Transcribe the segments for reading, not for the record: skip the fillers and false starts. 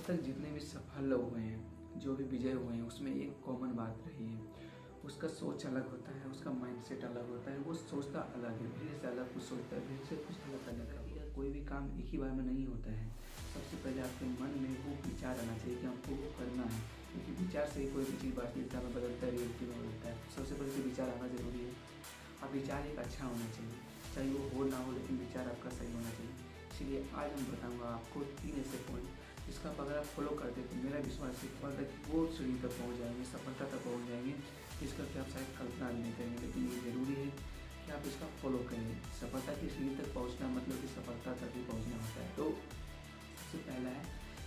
तक जितने भी सफल लोग हुए हैं, जो भी विजय हुए हैं, उसमें एक कॉमन बात रही है, उसका सोच अलग होता है, उसका माइंडसेट अलग होता है, वो सोचता अलग है, भीड़ से अलग कुछ सोचता है, भीड़ से कुछ अलग करने का। कोई भी काम एक ही बार में नहीं होता है। सबसे पहले आपके मन में वो विचार आना चाहिए कि हमको वो करना है, क्योंकि विचार से ही कोई भी चीज़ वास्तविकता में बदलता है, रियलिटी में बदलता है। सबसे पहले तो विचार आना जरूरी है। अब विचार एक अच्छा होना चाहिए, चाहे वो हो ना हो, लेकिन विचार आपका सही होना चाहिए। इसलिए आज हम बताऊंगा आपको 3 ऐसे पॉइंट, जिसका अगर आप फॉलो करते तो मेरा विश्वास है कि वो सीढ़ी तक पहुंच जाएंगे, सफलता तक पहुंच जाएंगे, जिसका कि आप शायद कल्पना भी नहीं करेंगे। लेकिन ये ज़रूरी है कि आप इसका फॉलो करें। सफलता की सीढ़ी तक पहुंचना मतलब कि सफलता तक ही पहुंचना होता है। तो सबसे पहला है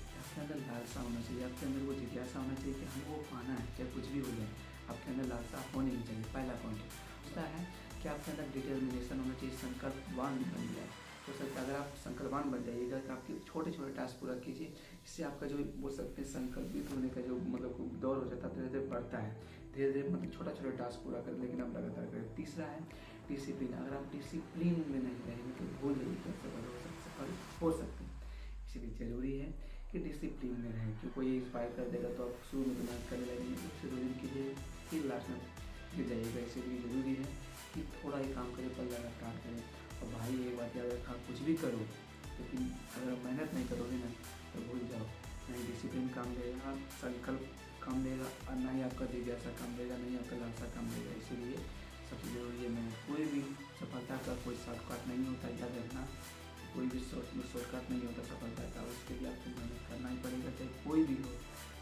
कि आपके अंदर लालसा होना चाहिए, आपके अंदर वो जिज्ञासा होना चाहिए कि हमको वो पाना है, चाहे कुछ भी हो जाए। आपके अंदर लालसा होनी ही चाहिए, पहला पॉइंट। दूसरा है कि आपके अंदर डिटर्मिनेशन होना चाहिए, संकल्पवान बन जाए। हो सकता है अगर आप संकल्पवान बन जाइएगा तो आपके छोटे छोटे टास्क पूरा कीजिए, इससे आपका जो बोल सकते हैं संकल्पित होने का जो मतलब दौर हो जाता है, धीरे धीरे बढ़ता है। धीरे धीरे मतलब छोटा छोटा टास्क पूरा करें, लेकिन आप लगातार करें। तीसरा है डिसिप्लिन। अगर आप डिसिप्लिन में नहीं रहेंगे तो भूल जल्दी सफल हो सकते हैं। इसलिए ज़रूरी है कि डिसिप्लिन में रहें, कि कोई इंस्पायर कर देगा तो आप शुरू में तो मेहनत करने लगेंगे, उससे 2 दिन कीजिए, फिर लास्ट में गिर जाइएगा। इसीलिए ज़रूरी है कि थोड़ा ही काम करें पर लगातार करें। और भाई एक बात याद रखा, कुछ भी करो, लेकिन अगर मेहनत नहीं करोगे ना तो भूल जाओ, ना ही डिसिप्लिन काम देगा, संकल्प काम देगा, और ना ही आपका जिज्ञासा काम देगा, नहीं आपका लालसा काम देगा। इसीलिए सबसे ज़रूरी है मेहनत। कोई भी सफलता का कोई शॉर्टकट नहीं होता, याद रखना। कोई भी शॉर्टकट नहीं होता सफलता का, उसके लिए आपको मेहनत करना ही पड़ेगा, चाहे कोई भी हो,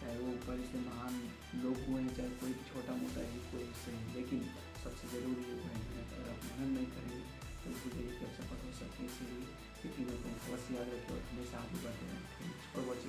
चाहे वो ऊपर से महान लोग हुए हैं, चाहे कोई छोटा मोटा ही कोई सही, लेकिन सबसे ज़रूरी है मेहनत। अगर आप मेहनत नहीं करेंगे तो भूलिए कि आप सफल हो सकते हैं। इसीलिए ये तीनों को अवश्य याद रखें और हमेशा आगे बढ़ते रहें। For watching.